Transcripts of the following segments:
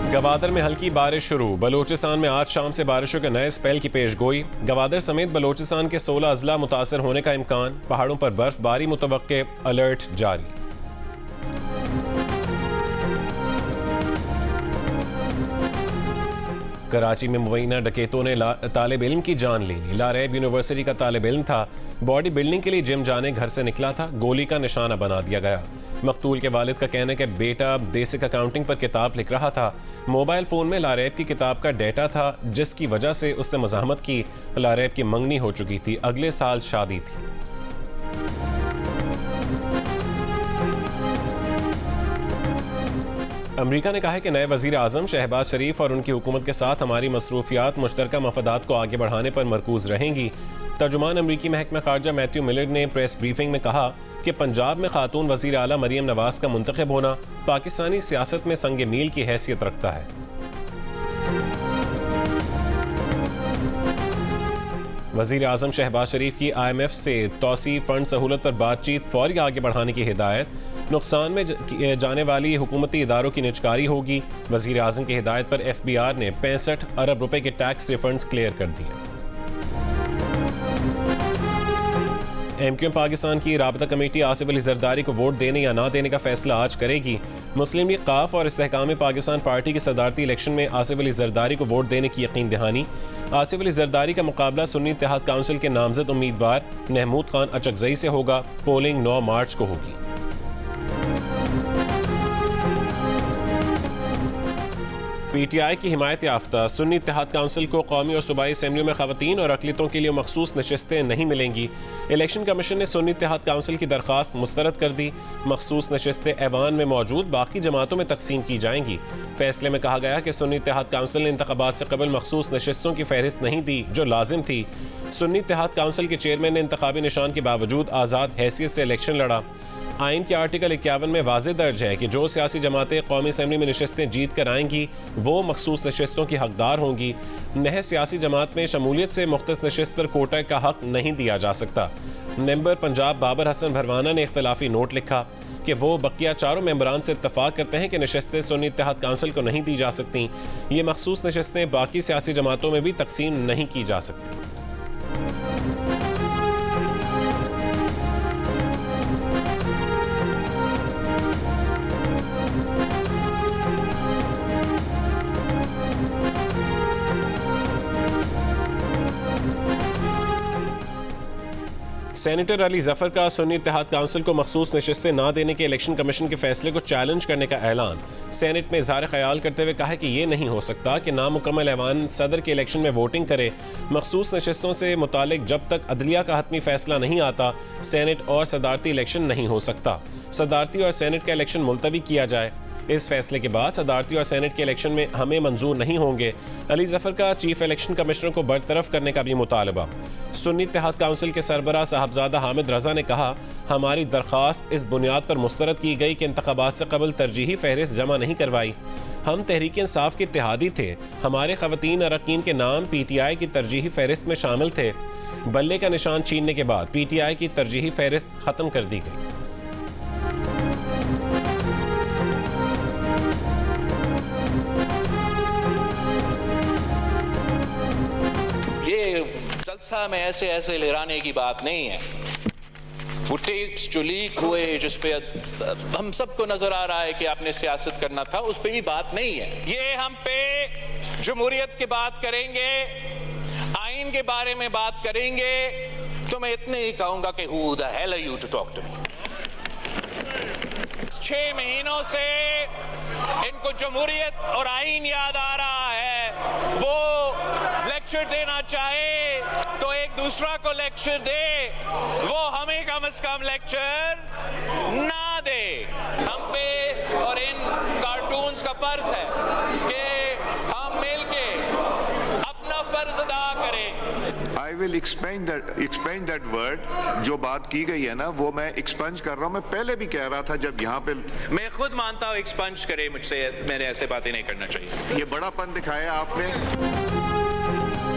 गवादर में हल्की बारिश शुरू। बलोचिस्तान में आज शाम से बारिशों के नए स्पेल की पेशगोई। गवादर समेत बलोचिस्तान के 16 अजला मुतासर होने का इम्कान। पहाड़ों पर बर्फबारी मुतवक्के, अलर्ट जारी। कराची में मुबैना डकैतों ने तालिब इल्म की जान ली। लारैब यूनिवर्सिटी का तालिब इल्म था, बॉडी बिल्डिंग के लिए जिम जाने घर से निकला था, गोली का निशाना बना दिया गया। मकतूल के वालिद का कहना है कि बेटा बेसिक अकाउंटिंग पर किताब लिख रहा था। मोबाइल फ़ोन में लारैब की किताब का डेटा था, जिसकी वजह से उसने मज़ाहमत की। लारैब की मंगनी हो चुकी थी, अगले साल शादी थी। अमरीका ने कहा है कि नए वज़ीर आज़म शहबाज शरीफ और उनकी हुकूमत के साथ हमारी मसरूफियात मुश्तरका मफादात को आगे बढ़ाने पर मरकूज रहेंगी। तर्जुमान अमरीकी महकमा खारजा मैथ्यू मिलर ने प्रेस ब्रीफिंग में कहा कि पंजाब में खातून वज़ीर आला मरियम नवाज का मुंतखब होना पाकिस्तानी सियासत में संग मील की हैसियत रखता है। वज़ीर आज़म शहबाज शरीफ की IMF से तौसी फंड सहूलत पर बातचीत फौरी आगे बढ़ाने की हिदायत। नुकसान में जाने वाली हुकूमती इदारों की निचकारी होगी। वज़ीर आज़म की हिदायत पर FBR ने 65 अरब रुपए के टैक्स रिफंड्स क्लियर कर दिए। MQM पाकिस्तान की राबता कमेटी आसिफ अली जरदारी को वोट देने या ना देने का फैसला आज करेगी। मुस्लिम लीग काफ और इस्तेहकाम पाकिस्तान पार्टी की सदारती इलेक्शन में आसिफ अली जरदारी को वोट देने की यकीन दहानी। आसिफ अली जरदारी का मुकाबला सुन्नी इत्तेहाद काउंसिल के नामजद उम्मीदवार महमूद खान अचकजई से होगा। पोलिंग 9 मार्च को होगी। PTI की हिमायत याफ्ता सुन्नी इत्तेहाद काउंसिल को कौमी और सूबाई असेंबलियों में खवातीन और अकलियतों के लिए मखसूस नशस्तें नहीं मिलेंगी। इलेक्शन कमीशन ने सुन्नी इत्तेहाद काउंसिल की दरख्वास्त मुस्तरद कर दी। मखसूस नशस्तें ऐवान में मौजूद बाकी जमातों में तकसीम की जाएंगी। फैसले में कहा गया कि सुन्नी इत्तेहाद काउंसिल ने इंतखाबात से कबल मखसूस नशस्तों की फहरिस्त नहीं दी जो लाजिम थी। सुन्नी इत्तेहाद काउंसिल के चेयरमैन ने इंतखाबी निशान के बावजूद आज़ाद हैसियत से इलेक्शन लड़ा। आइन के आर्टिकल 51 में वाज़े दर्ज है कि जो सियासी जमातें कौमी असेंबली में नशस्तें जीत कर आएंगी वो मखसूस नशस्तों की हकदार होंगी। नए सियासी जमात में शमूलियत से मुख्तस नशस्त पर कोटा का हक नहीं दिया जा सकता। मेंबर पंजाब बाबर हसन भरवाना ने इख्तलाफी नोट लिखा कि वो बकिया चारों मेंबरान से इत्तफाक करते हैं कि नशस्तें सुन्नी इत्तेहाद काउंसिल को नहीं दी जा सकती। ये मखसूस नशस्तें बाकी सियासी जमातों में भी तकसीम नहीं की जा सकती। सेनेटर अली जफर का सुन्नी इत्तेहाद काउंसिल को मखसूस नशस्तें ना देने के इलेक्शन कमीशन के फैसले को चैलेंज करने का ऐलान। सेनेट में इज़हार ख्याल करते हुए कहा कि यह नहीं हो सकता कि नामुकम्मल ऐवान सदर के इलेक्शन में वोटिंग करे। मखसूस नशस्तों से मुतालिक जब तक अदलिया का हतमी फैसला नहीं आता सेनेट और सदारती इलेक्शन नहीं हो सकता। सदारती और सेनेट का इलेक्शन मुलतवी किया जाए। इस फैसले के बाद सदारती और सेनेट के इलेक्शन में हमें मंजूर नहीं होंगे। अली जफर का चीफ इलेक्शन कमिश्नर को बरतरफ करने का भी मुतालबा। सुन्नी इत्तेहाद काउंसिल के सरबराह साहबजादा हामिद रजा ने कहा हमारी दरख्वास्त इस बुनियाद पर मुस्तरद की गई कि इंतखाबात से कबल तरजीही फहरिस्त जमा नहीं करवाई। हम तहरीक इंसाफ के इत्तेहादी थे। हमारे खवातीन अरकान के नाम PTI की तरजीही फहरिस्त में शामिल थे। बल्ले का निशान छीनने के बाद PTI की तरजीही फहरिस्त खत्म कर दी गई। जलसा में ऐसे ऐसे लहराने की बात नहीं है। वो टेप्स जो लीक हुए जिस पे हम सबको नजर आ रहा है कि आपने सियासत करना था, उस पे भी बात नहीं है। ये हम पे जमहूरियत की बात करेंगे, आइन के बारे में बात करेंगे तो मैं इतने ही कहूंगा कि who the hell are you to talk to me. 6 महीनों से इनको जमहूरियत और आइन याद आ रहा है। वो लेक्चर देना चाहे तो एक दूसरा को लेक्चर दे, वो हमें कम से कम लेक्चर ना दे। हम पे और इन कार्टून्स का फर्ज है कि हम मिलके अपना फर्ज अदा करें। I will expand that word। जो बात की गई है ना वो मैं एक्सपंज कर रहा हूँ। मैं पहले भी कह रहा था जब यहाँ पे मैं खुद मानता हूँ एक्सपंज करे मुझसे, मैंने ऐसे बातें नहीं करना चाहिए। ये बड़ापन दिखाया आपने।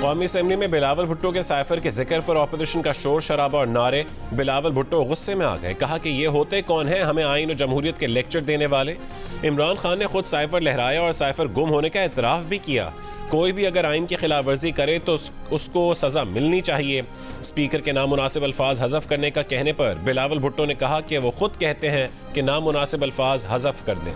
कौमी असेंबली में बिलावल भुट्टो के साइफर के जिक्र पर ऑपोजिशन का शोर शराबा और नारे। बिलावल भुट्टो गुस्से में आ गए, कहा कि ये होते कौन है हमें आइन और जमहूरियत के लेक्चर देने वाले। इमरान खान ने खुद साइफर लहराया और साइफर गुम होने का एतराफ़ भी किया। कोई भी अगर आइन की खिलाफ वर्जी करे तो उसको सज़ा मिलनी चाहिए। स्पीकर के नामुनासिब अल्फाज हज़फ करने का कहने पर बिलावल भुट्टो ने कहा कि वो खुद कहते हैं कि नामुनासिब अल्फाज हज़फ कर दें।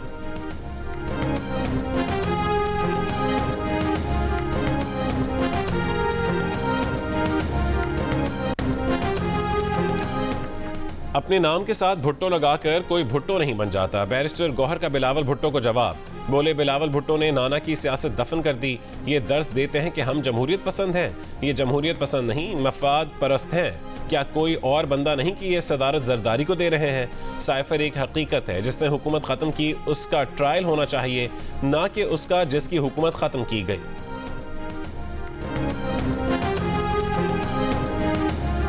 अपने नाम के साथ भुट्टो लगाकर कोई भुट्टो नहीं बन जाता। बैरिस्टर गौहर का बिलावल भुट्टो को जवाब। बोले बिलावल भुट्टो ने नाना की सियासत दफन कर दी। ये दर्स देते हैं कि हम जमहूरियत पसंद हैं। ये जमहूरियत पसंद नहीं, मफाद परस्त हैं। क्या कोई और बंदा नहीं कि ये सदारत जरदारी को दे रहे हैं? साइफर एक हकीकत है। जिसने हुकूमत ख़त्म की उसका ट्रायल होना चाहिए, ना कि उसका जिसकी हुकूमत ख़त्म की गई।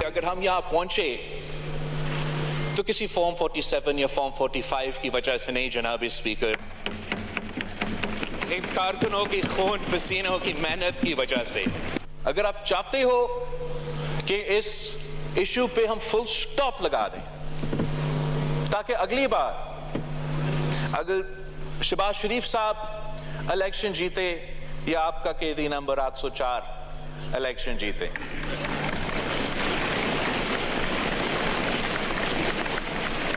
अगर हम यहाँ पहुंचे तो किसी फॉर्म 47 या फॉर्म 45 की वजह से नहीं जनाब स्पीकर, इन कारकुनों की खून पसीनों की मेहनत की वजह से। अगर आप चाहते हो कि इस इशू पे हम फुल स्टॉप लगा दें ताकि अगली बार अगर शहबाज शरीफ साहब इलेक्शन जीते या आपका कैदी नंबर 804 इलेक्शन जीते,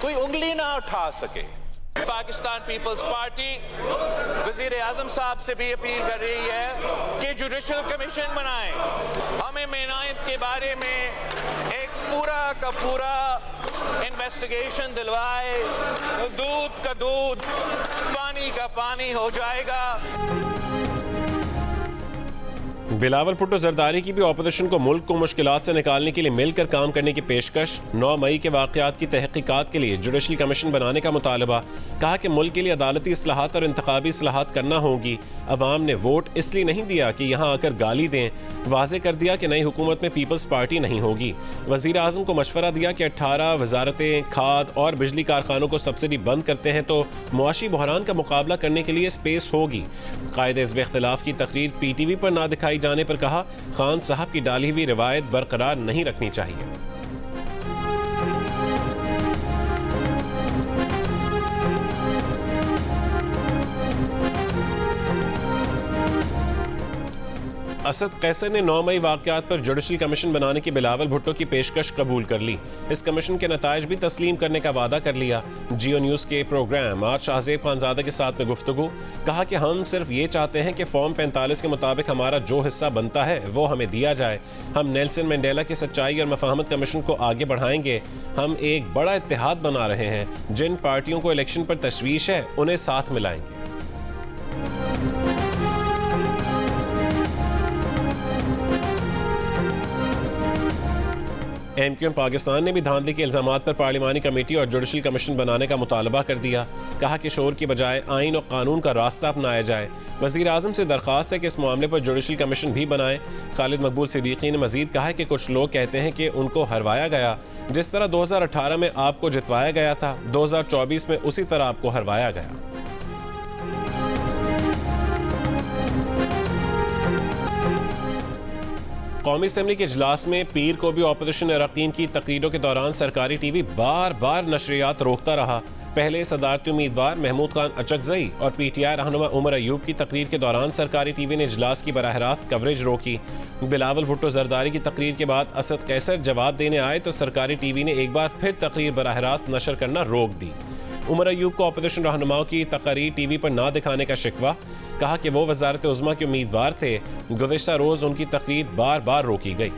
कोई उंगली ना उठा सके। पाकिस्तान पीपल्स पार्टी वजीर आजम साहब से भी अपील कर रही है कि जुडिशल कमीशन बनाएं, हमें मेनायत के बारे में एक पूरा का पूरा इन्वेस्टिगेशन दिलवाए। दूध का दूध पानी का पानी हो जाएगा। बिलावल भुट्टो जरदारी की भी ऑपोजिशन को मुल्क को मुश्किलात से निकालने के लिए मिलकर काम करने की पेशकश। 9 मई के वाक़यात की तहकीकात के लिए जुडिशल कमीशन बनाने का मुतालबा। कहा कि मुल्क के लिए अदालती इस्लाहात और इंतखाबी इस्लाहात करना होगी। अवाम ने वोट इसलिए नहीं दिया कि यहाँ आकर गाली दें। वाज़े कर दिया कि नई हुकूमत में पीपल्स पार्टी नहीं होगी। वज़ीर आज़म को मशवरा दिया कि 18 वजारतें खाद और बिजली कारखानों को सब्सिडी बंद करते हैं तो मुआशी बहरान का मुकाबला करने के लिए स्पेस होगी। कायदे हिज़्ब इख्तिलाफ की तकरीर PTV पर ना दिखाई जाने पर कहा खान साहब की डाली हुई रिवायत बरकरार नहीं रखनी चाहिए। असद कैसर ने 9 मई वाक़यात पर जुडिशल कमीशन बनाने की बिलावल भुट्टो की पेशकश कबूल कर ली। इस कमीशन के नताइज भी तस्लीम करने का वादा कर लिया। जियो न्यूज़ के प्रोग्राम आज शाहजेब खानजादा के साथ में गुफ्तगू। कहा कि हम सिर्फ ये चाहते हैं कि फॉर्म 45 के मुताबिक हमारा जो हिस्सा बनता है वो हमें दिया जाए। हम नेल्सन मंडेला की सच्चाई और मफाहमत कमीशन को आगे बढ़ाएंगे। हम एक बड़ा इत्तेहाद बना रहे हैं। जिन पार्टियों को इलेक्शन पर तशवीश है उन्हें साथ मिलाएंगे। MQM पाकिस्तान ने भी धांधली के इल्जामात पर पार्लिमानी कमेटी और जुडिशल कमीशन बनाने का मुतालबा कर दिया। कहा कि शोर की बजाय आइन और कानून का रास्ता अपनाया जाए। वज़ीर आज़म से दरख्वास्त है कि इस मामले पर जुडिशल कमीशन भी बनाए। खालिद मकबूल सिद्दीकी ने मजीद कहा कि कुछ लोग कहते हैं कि उनको हरवाया गया। जिस तरह 2018 में आपको जितवाया गया था, 2024 में उसी तरह आपको हरवाया गया। कौमी असम्बली के इजलास में पीर को भी ऑपोजिशन अरकान की तकरीरों के दौरान सरकारी TV बार बार नशरियात रोकता रहा। पहले सदारती उम्मीदवार महमूद खान अचकजई और PTI रहनुमा उमर अयूब की तकरीर के दौरान सरकारी TV ने इजलास की बराह रास्त कवरेज रोकी। बिलावल भुट्टो जरदारी की तकरीर के बाद असद कैसर जवाब देने आए तो सरकारी TV ने एक बार फिर तकरीर बराह रास्त नशर करना रोक दी। उमर अयूब को ऑपोजिशन रहनुमाओं की तकरीर TV पर ना दिखाने का शिकवा। कहा कि वो वजारत उज़्मा के उम्मीदवार थे। गुज़िश्ता रोज़ उनकी तकरीर बार बार रोकी गई।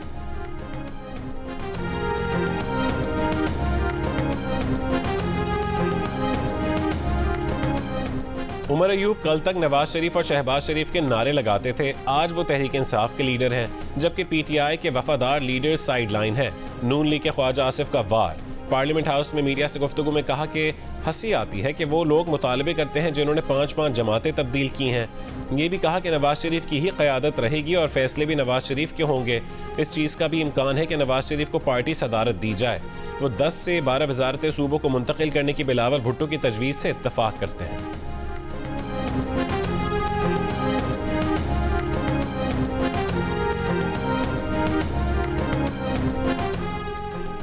उमर अयूब कल तक नवाज शरीफ और शहबाज शरीफ के नारे लगाते थे। आज वो तहरीक इंसाफ के लीडर हैं, जबकि PTI के वफादार लीडर साइड लाइन है। नून लीग के ख्वाजा आसिफ का वार। पार्लियामेंट हाउस में मीडिया से गुफ्तगू में कहा कि हंसी आती है कि वो लोग मुतालबे करते हैं जिन्होंने 5-5 जमातें तब्दील की हैं। ये भी कहा कि नवाज शरीफ की ही क़यादत रहेगी और फैसले भी नवाज शरीफ के होंगे। इस चीज़ का भी इम्कान है कि नवाज शरीफ को पार्टी सदारत दी जाए। वो 10 से 12 वजारतें सूबों को मुंतकिल करने की बिलावल भुट्टो की तजवीज़ से इत्तफाक करते हैं।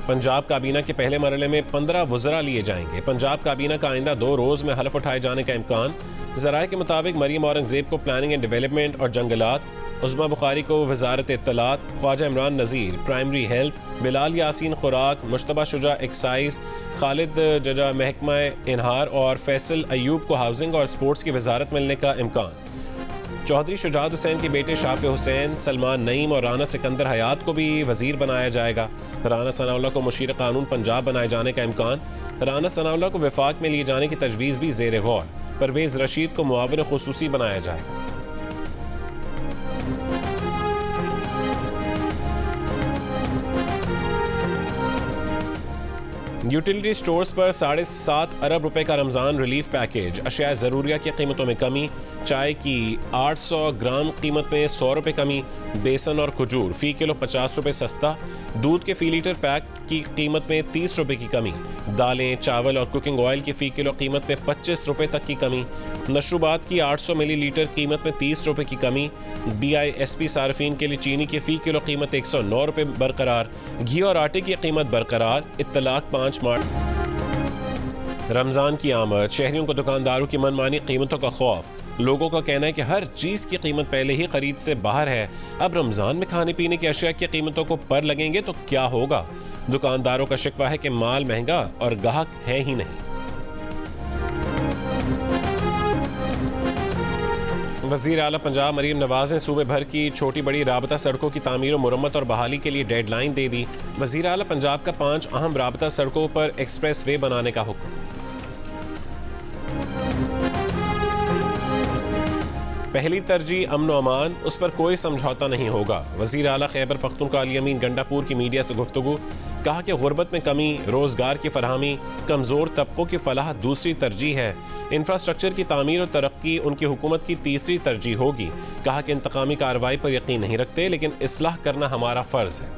पंजाब काबीना के पहले मरहले में 15 वज़रा लिए जाएंगे। पंजाब काबीना का आइंदा 2 रोज़ में हलफ उठाए जाने का इम्कान। ज़राए के मुताबिक मरियम औरंगज़ेब को प्लानिंग एंड डेवलपमेंट और जंगलात, उस्मा बुखारी को वजारत इत्तलात, ख्वाजा इमरान नज़ीर प्राइमरी हेल्प, बिलाल यासीन खुराक, मुश्तबा शुजा एक्साइज, खालिद जजा महकमा इनहार और फैसल अयूब को हाउसिंग और स्पोर्ट्स की वजारत मिलने का इम्कान। चौधरी शुजात हुसैन के बेटे शाफे हुसैन, सलमान नईम और राना सिकंदर हयात को भी वजीर बनाया जाएगा। राना सनाउल्लाह को मुशीर कानून पंजाब बनाए जाने का इम्कान। राना सनाउल्लाह को वफाक में लिए जाने की तजवीज़ भी ज़ेर गौर। परवेज़ रशीद को मुआविन खुसूसी बनाया जाएगा। यूटिलिटी स्टोर्स पर 7.5 अरब रुपए का रमज़ान रिलीफ पैकेज। अशिया ज़रूरिया की कीमतों में कमी। चाय की 800 ग्राम कीमत में 100 रुपये कमी। बेसन और खजूर फ़ी किलो 50 रुपये सस्ता। दूध के फ़ी लीटर पैक की कीमत में 30 रुपये की कमी। दालें, चावल और कुकिंग ऑयल की फ़ी किलो कीमत में 25 रुपये तक की कमी। मशरूबात की 800 मिलीलीटर कीमत में 30 रुपये की कमी। BISP सार्फिन के लिए चीनी की फ़ी किलो कीमत 109 रुपये बरकरार। घी और आटे की कीमत बरकरार। इत्तलाक 5 मार्च। रमज़ान की आमद, शहरियों को दुकानदारों की मनमानी कीमतों का खौफ। लोगों का कहना है कि हर चीज़ की कीमत पहले ही खरीद से बाहर है, अब रमज़ान में खाने पीने की अशिया की कीमतों को पर लगेंगे तो क्या होगा। दुकानदारों का शिकवा है कि माल महंगा और ग्राहक है ही नहीं। वज़ीर आला पंजाब मरीम नवाज ने सूबे भर की छोटी बड़ी राबता सड़कों की तामीर और मुरम्मत और बहाली के लिए डेडलाइन दे दी। वज़ीर आला पंजाब का 5 अहम राबता सड़कों पर एक्सप्रेस वे बनाने का हुक्म। पहली तरजीह अमन व अमान, उस पर कोई समझौता नहीं होगा। वज़ीर आला खैबर पख्तूनख्वा अली अमीन गंडापुर की मीडिया से गुफ्तगू। कहा कि गुर्बत में कमी, रोज़गार की फरहमी, कमज़ोर तबकों की फलाह दूसरी तरजीह है। इंफ्रास्ट्रक्चर की तामीर और तरक्की उनकी हुकूमत की तीसरी तरजीह होगी। कहा कि इंतकामी कार्रवाई पर यकीन नहीं रखते, लेकिन इस्लाह करना हमारा फ़र्ज़ है।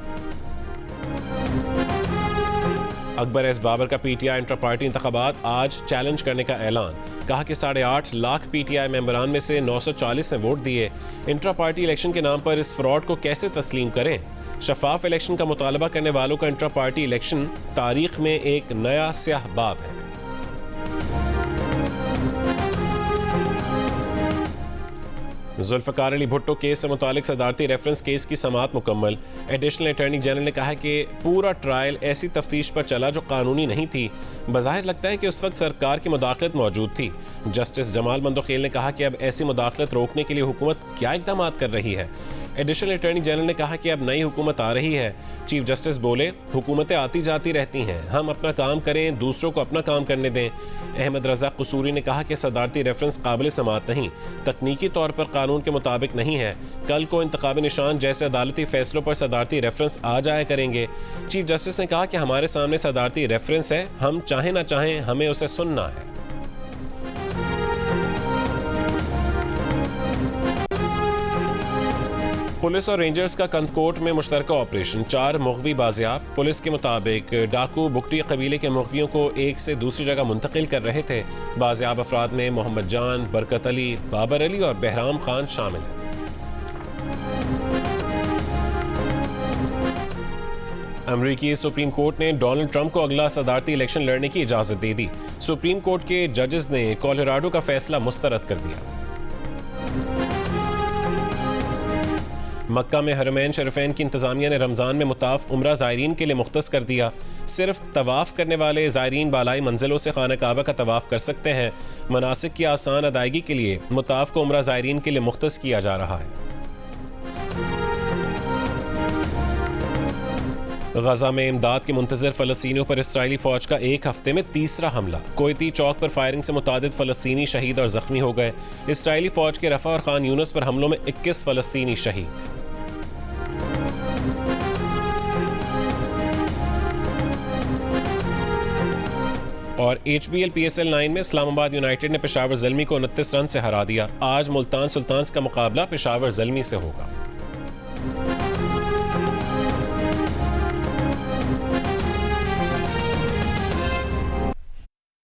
अकबर एस बाबर का PTI इंटर पार्टी इंतखाबात आज चैलेंज करने का ऐलान। कहा कि 8.5 लाख PTI मेंबरान में से 940 ने वोट दिए। इंटर पार्टी इलेक्शन के नाम पर इस फ्रॉड को कैसे तस्लीम करें। शफाफ इलेक्शन का मुतालबा करने वालों का इंटर पार्टी इलेक्शन तारीख में एक नया स्याह बाब है। जुल्फ़िकार अली भुट्टो केस से मुतालिक सदारती रेफरेंस केस की समाअत मुकम्मल। एडिशनल अटॉर्नी जनरल ने कहा है कि पूरा ट्रायल ऐसी तफ्तीश पर चला जो कानूनी नहीं थी। बज़ाहिर लगता है कि उस वक्त सरकार की मुदाखलत मौजूद थी। जस्टिस जमाल मंदोखेल ने कहा कि अब ऐसी मुदाखलत रोकने के लिए हुकूमत क्या इक़दाम कर रही है। एडिशनल अटॉर्नी जनरल ने कहा कि अब नई हुकूमत आ रही है। चीफ जस्टिस बोले, हुकूमतें आती जाती रहती हैं, हम अपना काम करें, दूसरों को अपना काम करने दें। अहमद रज़ा कसूरी ने कहा कि सदारती रेफरेंस काबिल समाअत नहीं, तकनीकी तौर पर कानून के मुताबिक नहीं है। कल को इंतखाबी निशान जैसे अदालती फैसलों पर सदारती रेफरेंस आ जाया करेंगे। चीफ जस्टिस ने कहा कि हमारे सामने सदारती रेफरेंस है, हम चाहें ना चाहें हमें उसे सुनना है। पुलिस और रेंजर्स का कंदकोट में मुश्तरका ऑपरेशन, 4 मुग़वी बाजियाब। पुलिस के मुताबिक डाकू बुकटी कबीले के मुग़वियों को एक से दूसरी जगह मुंतकिल कर रहे थे। बाजियाब अफराद में मोहम्मद जान, बरकत अली, बाबर अली और बहराम खान शामिल हैं। अमरीकी सुप्रीम कोर्ट ने डोनाल्ड ट्रंप को अगला सदारती इलेक्शन लड़ने की इजाज़त दे दी। सुप्रीम कोर्ट के जजेस ने कोलोराडो का फैसला मुस्तरद कर दिया। मक्का में हरमैन शरीफैन की इंतजामिया ने रमज़ान में मुताफ उम्रा ज़ायरीन के लिए मुख्तस कर दिया। सिर्फ तवाफ़ करने वाले ज़ायरीन बालाई मंजिलों से खाना काबा का तवाफ़ कर सकते हैं। मनासिक की आसान अदायगी के लिए मुताफ को उम्रा ज़ायरीन के लिए मुख्तस किया जा रहा है। गजा में इमदाद के मुंतज़िर फ़लस्तीनियों पर इसराइली फ़ौज का एक हफ्ते में तीसरा हमला। कोयती चौक पर फायरिंग से मुतादिद फ़लस्तीनी शहीद और ज़ख्मी हो गए। इसराइली फ़ौज के रफ़ा और खान यूनस पर हमलों में 21 फ़लस्तीनी शहीद। और HBL PSL 9 में इस्लामाबाद यूनाइटेड ने पेशावर ज़ल्मी को 29 रन से हरा दिया। आज मुल्तान सुल्तान्स का मुकाबला पेशावर ज़ल्मी से होगा।